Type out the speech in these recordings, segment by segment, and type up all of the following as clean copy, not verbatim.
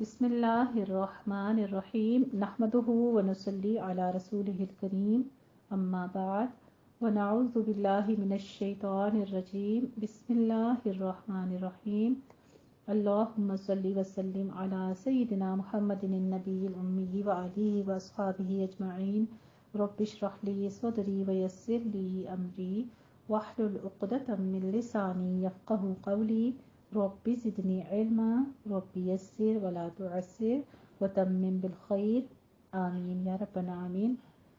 बिस्मिल्लाहिर्रहमानिर्रहीम नहमदुहु व नुसल्ली अला रसूलिहिल करीम अम्मा बाद व नऊज़ु बिल्लाहि मिनश शैतानिर रजीम बिस्मिल्लाहिर्रहमानिर्रहीम अल्लाहुम्मा सल्लि व सल्लिम अला सय्यिदिना मुहम्मदिन नबिय्यिल उम्मी व आलिहि व अस्हाबिहि अजमईन रब्बिश्रह ली सदरी व यस्सिर ली अमरी वहलुल उक़दतम मिन लिसानी यफ़क़हू क़ौली रब्बि ज़िदनी इल्मा रब्बि यस्सिर वला तुअस्सिर वतम्मिम बिल खैर आमीन या रब्बना आमीन।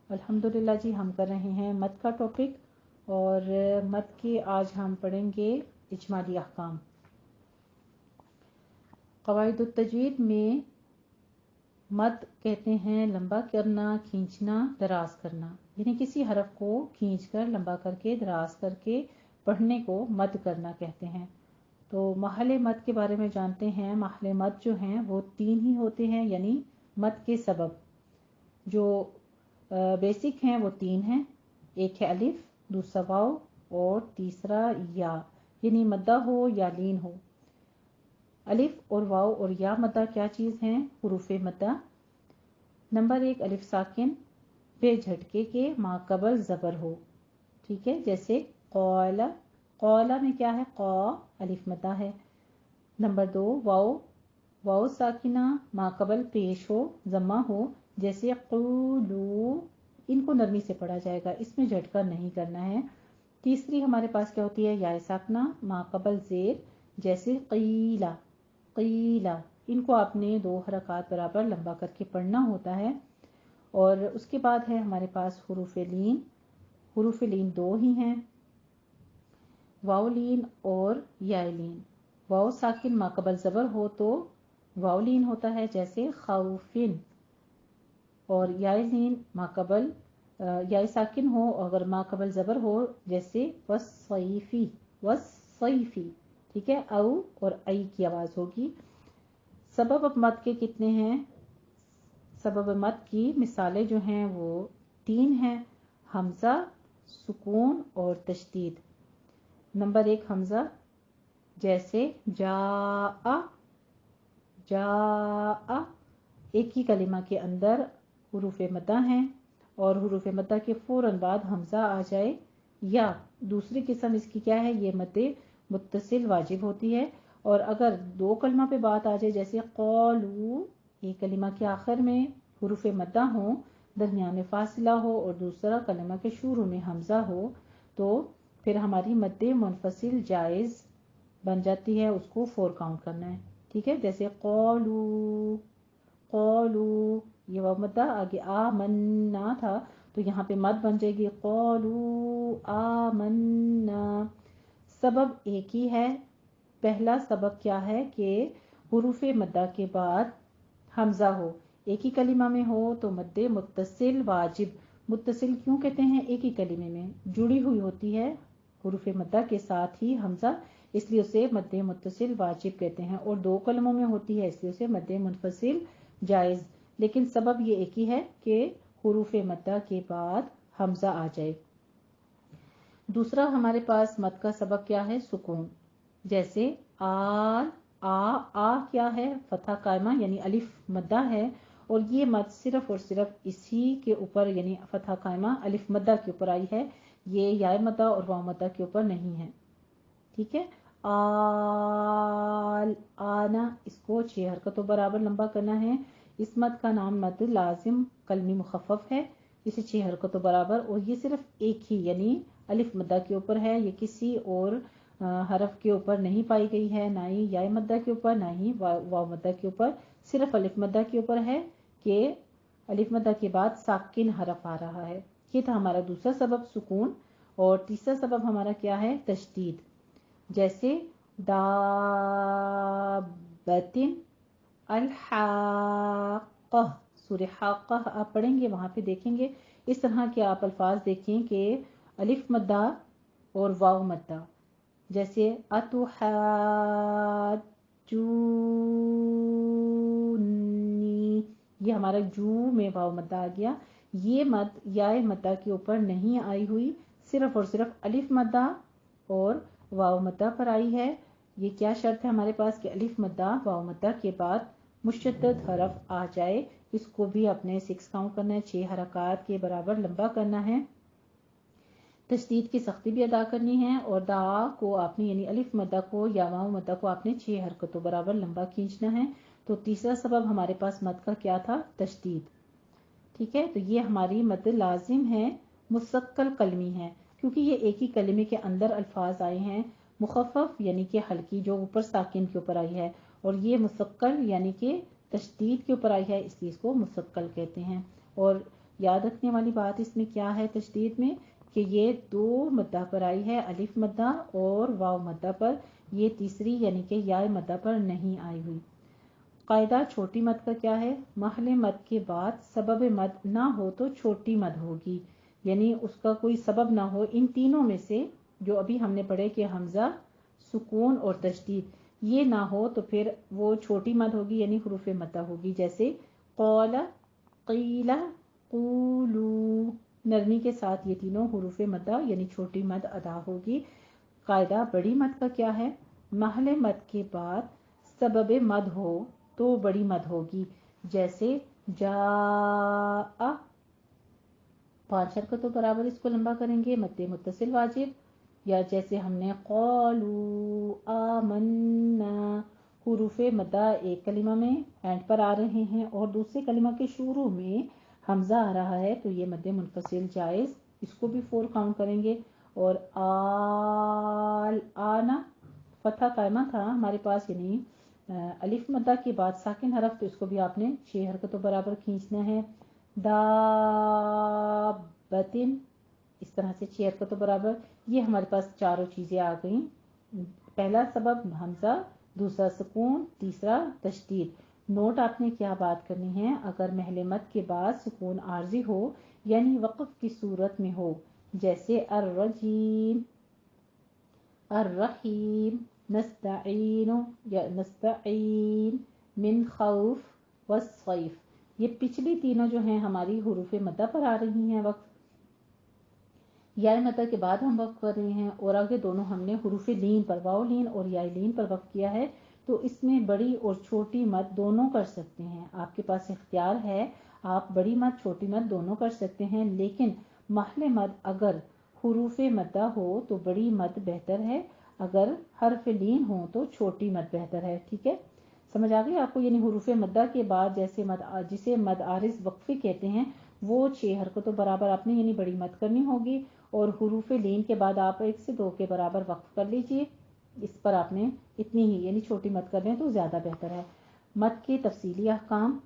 अल्हम्दुलिल्लाह जी, हम कर रहे हैं मद का टॉपिक और मद के आज हम पढ़ेंगे इजमाली अहकाम। क़वाइदुत तजवीद में मद कहते हैं लंबा करना, खींचना, दराज करना, यानी किसी हरफ को खींचकर लंबा करके दराज करके पढ़ने को मद करना कहते हैं। तो महले मद के बारे में जानते हैं। महले मद जो हैं वो 3 ही होते हैं, यानी मद के सबब जो बेसिक हैं वो 3 हैं। एक है अलिफ, दूसरा वाव और तीसरा या, यानी मद्दा हो या लीन हो। अलिफ और वाव और या मद्दा क्या चीज़ हैं? हुरूफे मद्दा। नंबर 1 अलिफ साकिन बे झटके के माकबल ज़बर हो, ठीक है, जैसे क़ौला। क़ौला में क्या है? क़ौ अलिफ मद्दा है। नंबर 2 वाव साकिना माकबल पेश हो, ज़म्मा हो, जैसे क़ूलू। इनको नरमी से पढ़ा जाएगा, इसमें झटका नहीं करना है। तीसरी हमारे पास क्या होती है? या साकिना माकबल ज़ेर, जैसे क़ीला। क़ीला इनको आपने 2 हरकत बराबर लंबा करके पढ़ना होता है। और उसके बाद है हमारे पास हुरूफ़े लीन। हुरूफ़े लीन 2 ही हैं, वाव लीन और या लीन। वाव साकिन माकबल ज़बर हो तो वाव लीन होता है, जैसे खौफिन। और या लीन माकबल या साकिन हो अगर माकबल ज़बर हो, जैसे वस्सैफी। वस्सैफी, ठीक है, औ और आई की आवाज़ होगी। सबब मद के कितने हैं? सबब मद की मिसालें जो हैं वो 3 हैं, हमज़ा, सुकून और तशदीद। नंबर 1 हमज़ा, जैसे जाआ। जाआ एक ही कलिमा के अंदर हुरूफ़े मद्दा हैं और हुरूफ़े मद्दा के फ़ौरन बाद हमज़ा आ जाए। या दूसरी किस्म इसकी क्या है? ये मद्दे मुत्तसिल वाजिब होती है। और अगर 2 कलिमा पे बात आ जाए, जैसे क़ौलू, एक कलिमा के आखिर में हुरूफ़े मद्दा हो, दरमियान में फासिला हो और दूसरा कलिमा के शुरू में हमज़ा हो, तो फिर हमारी मद्दे मुनफसिल जायज़ बन जाती है, उसको 4 काउंट करना है, ठीक है। जैसे क़ौलू, क़ौलू ये वाव मद्दा, आगे आ मन्ना था तो यहाँ पे मद बन जाएगी क़ौलू आ मन्ना। सबब एक ही है। पहला सबब क्या है कि हुरूफ़े मद्दा के बाद हमज़ा हो, एक ही कलिमा में हो तो मद्दे मुत्तसिल वाजिब। मुत्तसिल क्यों कहते हैं? एक ही कलिमे में जुड़ी हुई होती है हुरूफ़े मद्दा के साथ ही हमज़ा, इसलिए उसे मद्दे मुत्तसिल वाजिब कहते हैं। और 2 कलमों में होती है, इसलिए उसे मद्दे मुनफसिल जायज़। लेकिन सबब ये एक ही है कि हुरूफ़े मद्दा के बाद हमज़ा आ जाए। दूसरा हमारे पास मद का सबब क्या है? सुकून। जैसे आ क्या है? फतहा कायमा, यानी अलिफ मद्दा है और ये मद सिर्फ और सिर्फ इसी के ऊपर, यानी फतहा कायमा अलिफ मद्दा के ऊपर आई है, ये या मद्दा और वाव मद्दा के ऊपर नहीं है, ठीक है। आना, इसको 6 हरकतों बराबर लंबा करना है। इस मद का नाम मद लाजिम कलमी मुखफ़फ़ है, इसे 6 हरकतों बराबर, और ये सिर्फ एक ही यानी अलिफ मद्दा के ऊपर है, ये किसी और हरफ के ऊपर नहीं पाई गई है, ना ही या मद्दा के ऊपर, ना ही वाव मद्दा के ऊपर, सिर्फ अलिफ मद्दा के ऊपर है कि अलिफ मद्दा के बाद साकिन हरफ आ रहा है। ये था हमारा दूसरा सबब सुकून। और तीसरा सबब हमारा क्या है? तशदीद। जैसे दाबतिन अल-हाक़्क़ह, सूरह हाक़्क़ह आप पढ़ेंगे, वहां पे देखेंगे इस तरह के आप अल्फाज देखें कि अलिफ मद्दा और वाव मद्दा। जैसे अतुहाज्जूनी, ये हमारा जू में वाव मद्दा आ गया। ये मद या मद्दा के ऊपर नहीं आई हुई, सिर्फ और सिर्फ अलिफ मद्दा और वाव मद्दा पर आई है। ये क्या शर्त है हमारे पास कि अलिफ मद्दा वाव मद्दा के बाद मुशद्दद हरफ आ जाए, इसको भी अपने 6 काउंट करना है, 6 हरकत के बराबर लंबा करना है। तशदीद की सख्ती भी अदा करनी है और दा को आपने यानी अलिफ मद्दा को या वाव मद्दा को आपने 6 हरकतों बराबर लंबा खींचना है। तो तीसरा सबब हमारे पास मद का क्या था? तशदीद। ठीक है, तो ये हमारी मद लाजिम है, मुसक्कल कलमी है, क्योंकि ये एक ही कलमे के अंदर अल्फाज आए हैं। मुखफ़फ़ यानी कि हल्की जो ऊपर साकिन के ऊपर आई है, और ये मुसक्कल यानी कि तशदीद के ऊपर आई है, इसलिए इसको मुसक्कल कहते हैं। और याद रखने वाली बात इसमें क्या है तशदीद में, कि ये 2 मद्दा पर आई है, अलिफ मद्दा और वाव मद्दा पर, ये तीसरी यानी कि या मद्दा पर नहीं आई हुई। कायदा छोटी मद का क्या है? महले मद के बाद सबब मद ना हो तो छोटी मद होगी, यानी उसका कोई सबब ना हो। इन तीनों में से जो अभी हमने पढ़े कि हमजा, सुकून और तशदीद, ये ना हो तो फिर वो छोटी मद होगी, यानी हुरूफ मद्दा होगी। जैसे क़ौला, क़ीला, क़ूलू, नरमी के साथ ये तीनों हुरूफ मद्दा यानी छोटी मद अदा होगी। कायदा बड़ी मद का क्या है? महले मद के बाद सबब मद हो तो बड़ी मद होगी। जैसे जा, 5 हरकतों बराबर इसको लंबा करेंगे, मद्दे मुत्तसिल वाजिब। या जैसे हमने क़ौलू आमन्ना, हुरूफे मद्दा एक कलिमा में एंड पर आ रहे हैं और दूसरे कलिमा के शुरू में हमजा आ रहा है, तो ये मद्दे मुनफसिल जायज़, इसको भी 4 काउंट करेंगे। और आल आना, फतहा कायमा था हमारे पास, यानी अलिफ मद्दा के बाद साकिन हरफ, तो इसको भी आपने 6 हरकतों बराबर खींचना है। दाबतिन, इस तरह से 6 हरकतों बराबर। ये हमारे पास चारों चीजें आ गई। पहला सबब हमजा, दूसरा सुकून, तीसरा तशदीद। नोट आपने क्या बात करनी है, अगर महले मद के बाद सुकून आर्जी हो यानी वक़्फ़ की सूरत में हो, जैसे अर्रजीम, अर्रहीम, नस्तईनु या नस्तईन, मिन खौफ वस्सैफ, ये पिछली तीनों जो हैं हमारी हुरूफे मद्दा पर आ रही हैं, वक्फ या मद्दा के बाद हम वक्फ कर रहे हैं, और आगे दोनों हमने हुरूफे लीन पर, वाव लीन और या लीन पर वक्फ किया है। तो इसमें बड़ी और छोटी मद दोनों कर सकते हैं, आपके पास इख्तियार है, आप बड़ी मद छोटी मद दोनों कर सकते हैं। लेकिन महले मद अगर हुरूफे मद्दा हो तो बड़ी मद बेहतर है, अगर हर्फ लीन हो तो छोटी मद बेहतर है। ठीक है, समझ आ गई आपको? यानी हुरूफे मद्दा के बाद जैसे मद, जिसे मद आरिज वक्फे कहते हैं, वो 6 हरकतों बराबर आपने यानी बड़ी मद करनी होगी, और हुरूफे लीन के बाद आप 1 से 2 के बराबर वक्फ कर लीजिए। इस पर आपने इतनी ही यानी छोटी मद कर लें तो ज्यादा बेहतर है। मद के तफसीली अहकाम।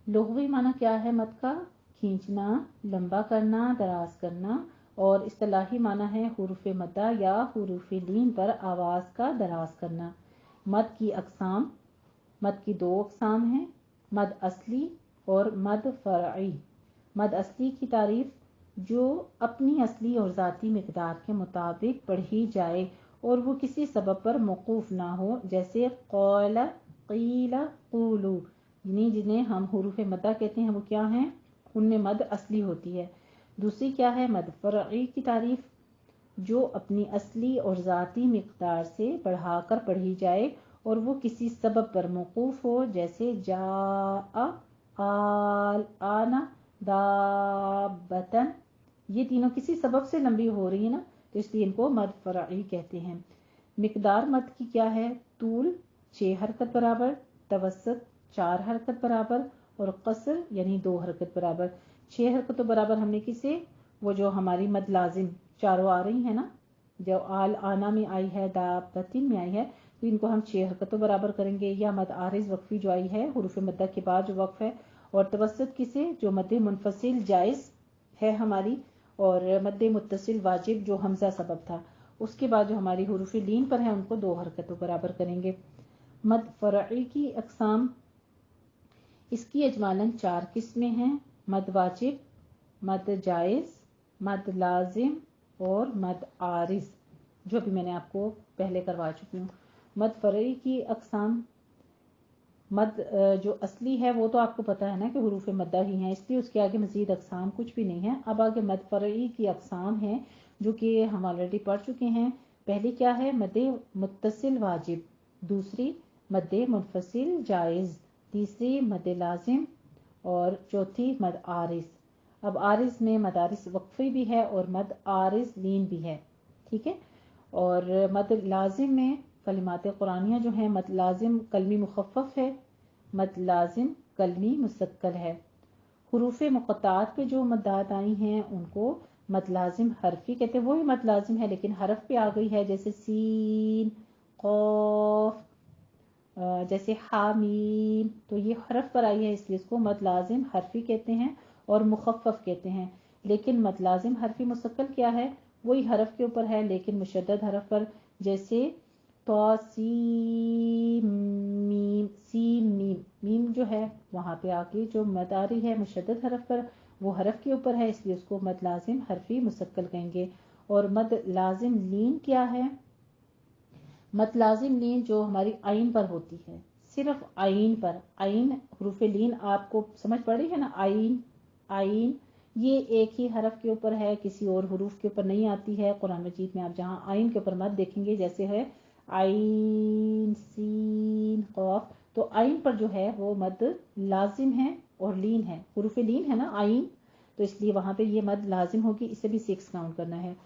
लुग़वी माना क्या है मद का? खींचना, लंबा करना, दराज करना। और इस्तिलाही माना है हुरूफ मद्दा या हुरूफ लीन पर आवाज का दराज करना। मद की अक़साम, मद की 2 अक़साम हैं, मद असली और मद फ़रई। मद असली की तारीफ, जो अपनी असली और ज़ाती मिक़दार के मुताबिक पढ़ी जाए और वो किसी सबब पर मौकूफ़ ना हो, जैसे क़ौला, क़ीला, क़ूलू, यानी जिन्हें हम हुरूफ मद्दा कहते हैं वो क्या हैं? उनमें मद असली होती है। दूसरी क्या है? मद फ़रई की तारीफ, जो अपनी असली और ज़ाती मिक़दार से बढ़ाकर पढ़ी जाए और वो किसी सबब पर मौकूफ़ हो, जैसे जाआ, आल आना, दाबतन। ये तीनों किसी सबब से लंबी हो रही है ना, तो इसलिए इनको मद फ़रई कहते हैं। मिक़दार मद की क्या है? तूल 6 हरकत बराबर, तवस्सुत 4 हरकत बराबर और क़स्र यानी 2 हरकत बराबर। 6 हरकतों बराबर हमने किसे? वो जो हमारी मद लाजिम चारों आ रही है ना, जो आल आना में आई है, दाबतिन में आई है, तो इनको हम 6 हरकतों बराबर करेंगे। या मद आरिज वक्फी जो आई है हुरूफ मद्दा के बाद जो वक्फ है, और तवस्सुत किसे? जो मद मुनफसिल जायज़ है हमारी, और मद मुत्तसिल वाजिब जो हमजा सबब था, उसके बाद जो हमारी हुरूफ लीन पर है उनको 2 हरकतों बराबर करेंगे। मद फ़रई की अक़साम, इसकी अजमालन 4 किस्में हैं: मद वाजिब, मद जायज़, मद लाजिम और मद आरिज, जो भी मैंने आपको पहले करवा चुकी हूँ। मद फ़रई की अक़साम, मद जो असली है वो तो आपको पता है ना कि हुरूफ मद्दा ही है, इसलिए उसके आगे मज़ीद अक़साम कुछ भी नहीं है। अब आगे मद फ़रई की अक़साम है जो कि हम ऑलरेडी पढ़ चुके हैं। पहली क्या है? मद मुत्तसिल वाजिब, दूसरी मद मुनफसिल जायज़, तीसरी मद लाजिम और चौथी मद आरिज। अब आरिज में मद आरिज वक्फी भी है और मद आरिज लीन भी है, ठीक है। और मद लाजिम में कलिमात कुरानिया जो है, मद लाजिम कलमी मुखफ़फ़ है, मद लाजिम कलमी मुसक्कल है। हुरूफ मुक़त्ताअत पे जो मद्दात आई हैं उनको मद लाजिम हरफी कहते हैं। वही मद लाजिम है लेकिन हरफ पे आ गई है, जैसे सीन, क़ाफ, जैसे हामीम, तो ये हरफ पर आई है इसलिए इसको मद लाजिम हरफी कहते हैं और मुखफ़फ़ कहते हैं। लेकिन मद लाजिम हरफी मुसक्कल क्या है, वही हरफ के ऊपर है लेकिन मुशद्दद हरफ पर, जैसे तौसीम मीम, सीम मीम, मीम जो है वहाँ पे आके जो मद आ रही है मुशद्दद हरफ पर, वो हरफ के ऊपर है इसलिए उसको मद लाजिम हरफी मुसक्कल कहेंगे। और मद लाजिम लीन क्या है, मद लाजिम लीन जो हमारी आइन पर होती है, सिर्फ आइन पर, आइन हुरूफ लीन आपको समझ पड़ रही है ना, आइन आइन ये एक ही हरफ के ऊपर है, किसी और हुरूफ के ऊपर नहीं आती है। कुरान मजीद में आप जहाँ आइन के ऊपर मद देखेंगे जैसे है आइन सीन क़ाफ, तो आइन पर जो है वो मद लाजिम है और लीन है, हुरूफ लीन है ना आइन, तो इसलिए वहां पे ये मद लाजिम होगी, इसे भी 6 काउंट करना है।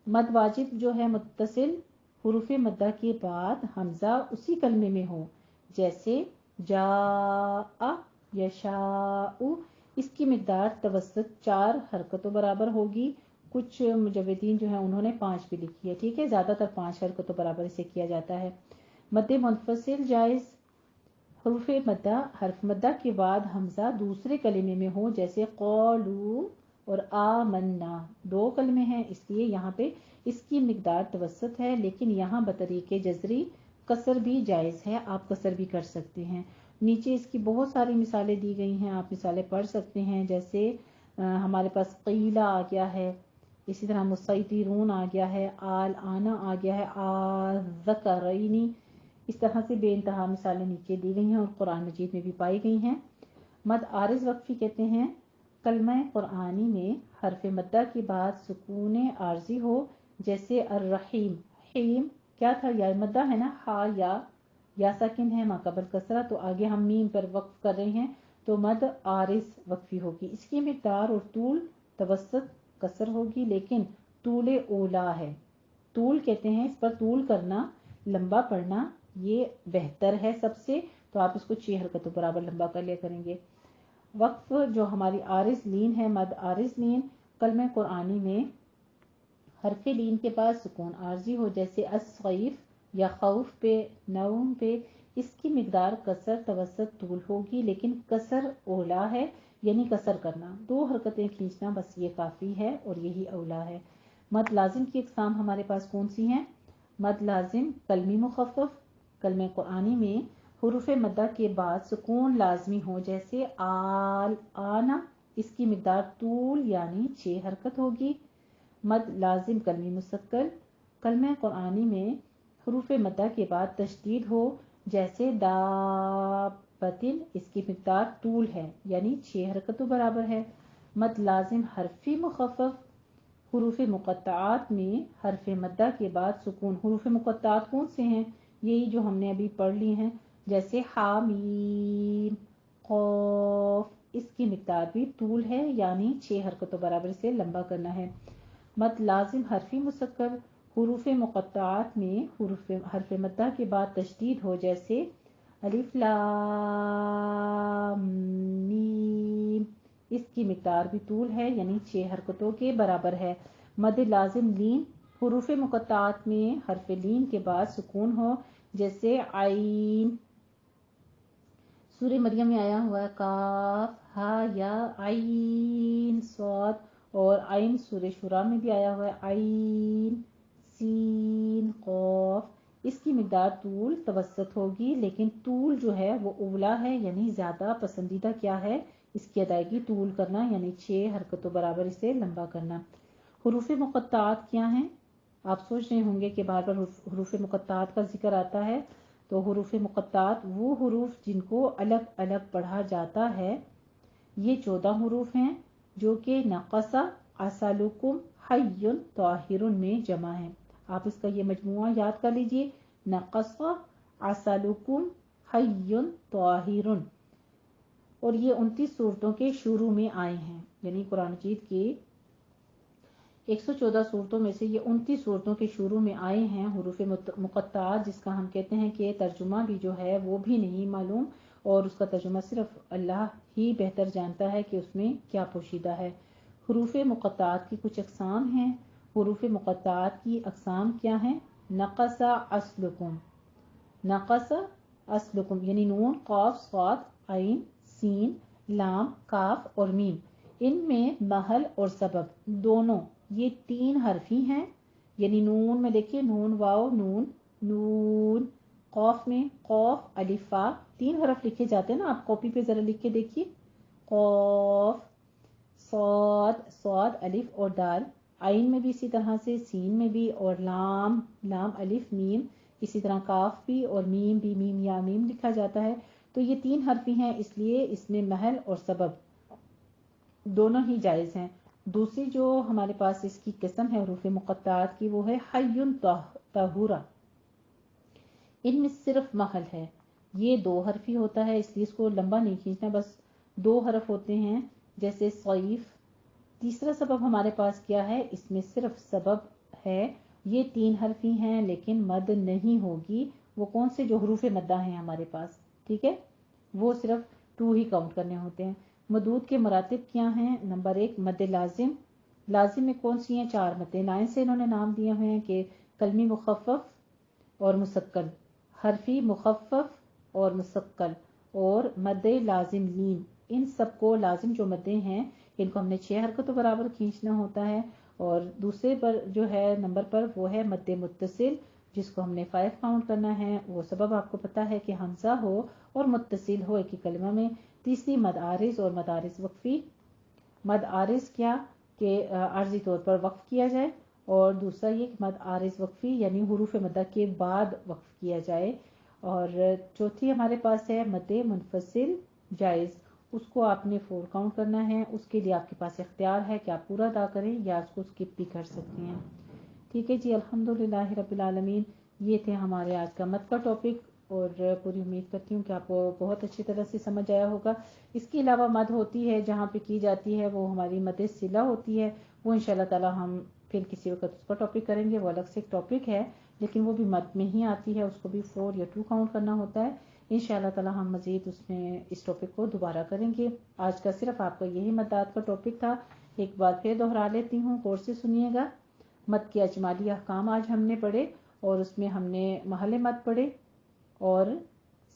मद वाजिब जो है मुत्तसिल, हुरूफ मद्दा के बाद हमजा उसी कलमे में हो, जैसे जा यशाउ, इसकी मिकदार तवस्सुत 4 हरकतों बराबर होगी। कुछ मुजव्विदीन जो है उन्होंने 5 भी लिखी है, ठीक है, ज्यादातर 5 हरकतों बराबर इसे किया जाता है। मद मुनफसिल जायज़, हुरूफ मद्दा हर्फ मद्दा के बाद हमजा दूसरे कलमे में हो, जैसे क़ालू और आमन्ना, 2 कलमे हैं इसलिए यहाँ पे इसकी मिकदार तवस्सुत है, लेकिन यहाँ बतरीके जजरी कसर भी जायज़ है, आप कसर भी कर सकते हैं। नीचे इसकी बहुत सारी मिसालें दी गई हैं, आप मिसालें पढ़ सकते हैं। जैसे हमारे पास क़ीला आ गया है, इसी तरह मुसैतिरून आ गया है, आल आना आ गया है, आज़करैनी, इस तरह से बेइंतहा मिसालें नीचे दी गई हैं और कुरान मजीद में भी पाई गई हैं। मद आरिज वक्फी कहते हैं कलमा कुरानी में हरफ मद्दा के बाद सुकून आर्जी हो, जैसे अर्रहीम, हीम क्या था, या मद्दा है ना, हा या साकिन है, माकबल कसरा, तो आगे हम मीम पर वक्फ कर रहे हैं तो मद आरिज वक्फी होगी। इसकी मिकदार और तूल तवस्सुत कसर होगी, लेकिन तूल ओला है, तूल कहते हैं इस पर तूल करना, लंबा पढ़ना ये बेहतर है सबसे, तो आप इसको 6 हरकतों बराबर लंबा कर लिया करेंगे। वक्फ जो हमारी आरिज लीन है, मद आरिज लीन, कलमे कुरानी में हरफ लीन के पास सुकून आर्जी हो, जैसे अस्सैफ या खौफ पे, नौम पे, इसकी मिकदार कसर तवस्सुत तूल होगी, लेकिन कसर ओला है, यानी कसर करना, 2 हरकतें खींचना बस ये काफ़ी है और यही औला है। मद लाजिम की इकसाम हमारे पास कौन सी हैं, मद लाजिम कलमी मुखफ़फ़, कलमे कुरानी में हुरूफ मद्दा के बाद सुकून लाजमी हो, जैसे आल आना, इसकी मिकदार तूल यानी 6 हरकत होगी। मद लाजिम कलमी मुसक्कल, कलमे कुरानी में हुरूफ मद्दा के बाद तशदीद हो, जैसे दाबतिन, इसकी मिकदार तूल है यानी 6 हरकतों बराबर है। मद लाजिम हरफी मुखफ़फ़, हुरूफ मुक़त्ताआत में हरफ मद्दा के बाद सुकून, हुरूफ मुक़त्ताआत कौन से हैं, यही जो हमने अभी पढ़ ली हैं, जैसे हामीम क़ाफ, इसकी मिकदार भी तूल है यानी 6 हरकतों बराबर से लंबा करना है। मद लाजिम हरफी मुसक्कर, हुरूफ मुक़त्ताआत में हुरूफ हरफ मद्दा के बाद तशदीद हो, जैसे अलिफ लाम मीम, इसकी मिकदार भी तूल है यानी 6 हरकतों के बराबर है। मद लाजिम लीन, हुरूफ मुक़त्ताआत में हरफ लीन के बाद सुकून हो, जैसे आइन, सूरह मरियम में आया हुआ है काफ हा या आइन स्वाद, और आइन सूरह शुरा में भी आया हुआ है आइन सीन क़ाफ, इसकी मिकदार तूल तवस्सुत होगी, लेकिन तूल जो है वो उवला है यानी ज्यादा पसंदीदा क्या है, इसकी अदायगी तूल करना यानी 6 हरकतों बराबर इसे लंबा करना। हुरूफ मुक़त्ताआत क्या हैं, आप सोच रहे होंगे कि बार बार हुरूफ मुक़त्ताआत का जिक्र आता है, तो हुरूफ मुक़त्ताआत वो हुरूफ जिनको अलग अलग पढ़ा जाता है, ये 14 हुरूफ हैं जो कि नक़सा असलुकुम हय्युन ताहिरुन में जमा है। आप इसका ये मजमुआ याद कर लीजिए, नक़सा असालुकुम हय्युन ताहिरुन। और ये 29 सूरतों के शुरू में आए हैं, यानी कुरान मजीद के 114 सूरतों में से ये 29 सूरतों के शुरू में आए हैं हुरूफ मुक़त्ताअत, जिसका हम कहते हैं कि तर्जुमा भी जो है वो भी नहीं मालूम, और उसका तर्जुमा सिर्फ अल्लाह ही बेहतर जानता है कि उसमें क्या पोशीदा है। हुरूफ मुक़त्ताअत की कुछ अक़साम हैं। हुरूफ मुक़त्ताअत की अक़साम क्या हैं? नक़सा अस्लुकुम, नक़सा अस्लुकुम यानी नून, क़ाफ, स्वाद, ऐन, सीन, लाम, काफ और मीम, इनमें महल और सबब दोनों ये 3 हरफी हैं। यानी नून में देखिए नून वाव नून, नून, क़ाफ में क़ाफ अलिफ फा, 3 हरफ लिखे जाते हैं ना, आप कॉपी पे जरा लिख के देखिए, क़ाफ, स्वाद, स्वाद अलिफ और दाल, आइन में भी इसी तरह से, सीन में भी, और लाम, लाम अलिफ मीम, इसी तरह काफ भी और मीम भी, मीम या मीम लिखा जाता है। तो ये 3 हरफी हैं, इसलिए इसमें महल और सबब दोनों ही जायज़ हैं। दूसरी जो हमारे पास इसकी किस्म है हुरूफ मुक़त्ताअत की, वो है हय्युन ताहुरा, इनमें सिर्फ महल है। ये 2 हरफी होता है, इसलिए इसको लंबा नहीं खींचना, बस 2 हरफ होते हैं, जैसे सईफ। तीसरा सबब हमारे पास क्या है? इसमें सिर्फ सबब है, ये 3 हरफी हैं लेकिन मद नहीं होगी। वो कौन से? जो हुरूफ मद्दा हैं हमारे पास, ठीक है, वो सिर्फ 2 ही काउंट करने होते हैं। मदूद के मरातिब क्या हैं? नंबर 1 मद लाजिम। लाजिम में कौन सी हैं? 4 मद्दें, लाइन से इन्होंने नाम दिए हुए हैं कि कलमी मुखफ़फ़ और मुसक्कल, हरफी मुखफ़फ़ और मुसक्कल, और मद लाजिम लीन। इन सबको लाजिम जो मद्दे हैं इनको हमने 6 हरकतों बराबर खींचना होता है। और दूसरे पर जो है नंबर पर वो है मद्दे मुत्तसिल, जिसको हमने 5 काउंट करना है। वो सबब आपको पता है कि हमजा हो और मुत्तसिल हो एक ही कलमा में। तीसरी मद आरिज और मद आरिज वक्फी। मद आरिज क्या कि आर्जी तौर पर वक्फ किया जाए, और दूसरा ये कि मद आरिज वक्फी यानी हुरूफ मद्दा के बाद वक्फ किया जाए। और चौथी हमारे पास है मद्दे मुनफसिल जायज़, उसको आपने 4 काउंट करना है। उसके लिए आपके पास इख्तियार है कि आप पूरा अदा करें या उसको स्किप भी कर सकते हैं। ठीक है जी, अल्हम्दुलिल्लाह रब्बिल आलमीन। ये थे हमारे आज का मद का टॉपिक, और पूरी उम्मीद करती हूँ कि आपको बहुत अच्छी तरह से समझ आया होगा। इसके अलावा मद होती है जहाँ पे की जाती है वो हमारी मद सिला होती है, वो इंशाल्लाह ताला हम फिर किसी वक्त उसका टॉपिक करेंगे, वो अलग से एक टॉपिक है, लेकिन वो भी मद में ही आती है, उसको भी 4 या 2 काउंट करना होता है। इंशाल्लाह ताला हम मज़ीद उसमें इस टॉपिक को दोबारा करेंगे। आज का सिर्फ आपका यही मद्दात का टॉपिक था। एक बार फिर दोहरा लेती हूँ, गौर से सुनिएगा। मद के अजमाली अहकाम आज हमने पढ़े, और उसमें हमने महल मद पढ़े और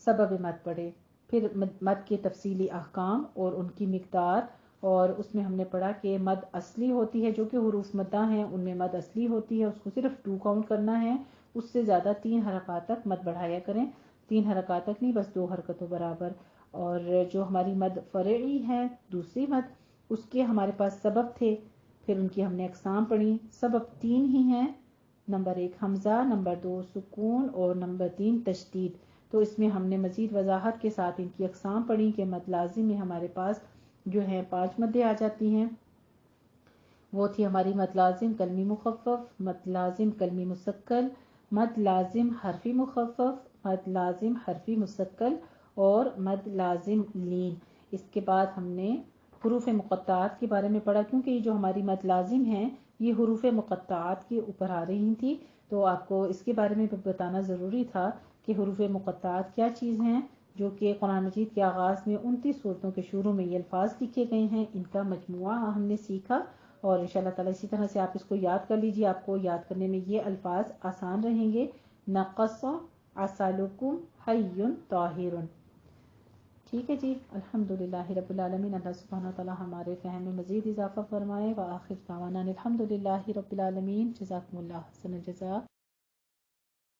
सबब मद पढ़े। फिर मद के तफसीली अहकाम और उनकी मिकदार, और उसमें हमने पढ़ा कि मद असली होती है, जो कि हुरूफ मद्दा हैं उनमें मद असली होती है, उसको सिर्फ 2 काउंट करना है, उससे ज़्यादा 3 हरकत तक मद बढ़ाया करें, 3 हरकत तक नहीं, बस 2 हरकतों बराबर। और जो हमारी मद फ़रई है दूसरी मद, उसके हमारे पास सबब थे, फिर उनकी हमने अक़साम पढ़ी। सबब 3 ही हैं, नंबर 1 हमज़ा, नंबर 2 सुकून, और नंबर 3 तशदीद। तो इसमें हमने मज़ीद वजाहत के साथ इनकी अक़साम पढ़ी कि मद लाजिम में हमारे पास जो है 5 मद्दें आ जाती हैं। वो थी हमारी मद लाजिम कलमी मुखफ़फ़, मद लाजिम कलमी मुसक्कल, मद लाजिम हरफी मुखफ़फ़, मद लाजिम हरफी मुसक्कल, और मद लाजिम लीन। इसके बाद हमने हुरूफ मुक़त्ताअत के बारे में पढ़ा, क्योंकि ये जो हमारी मद लाजिम हैं ये हुरूफ मुक़त्ताअत के ऊपर आ रही थी, तो आपको इसके बारे में बताना ज़रूरी था कि हुरूफ मुक़त्ताअत क्या चीज़ हैं, जो कि कुरान मजीद के आगाज़ में 29 सूरतों के शुरू में ये अल्फाज लिखे गए हैं, इनका मजमुआ हमने सीखा। और इंशाल्लाह ताला इसी तरह से आप इसको याद कर लीजिए, आपको याद करने में ये अल्फाज आसान रहेंगे। नक़सा असालुकुम हय्युन ताहिरुन। ठीक है जी, अल्हम्दुलिल्लाहि रब्बिल आलमीन। अल्लाह सुब्हानहु व तआला हमारे फ़हम में मज़ीद इज़ाफ़ा फरमाए। व आखिर दावाना अल्हम्दुलिल्लाहि रब्बिल आलमीन। जज़ाकुमुल्लाह हसनल जज़ा।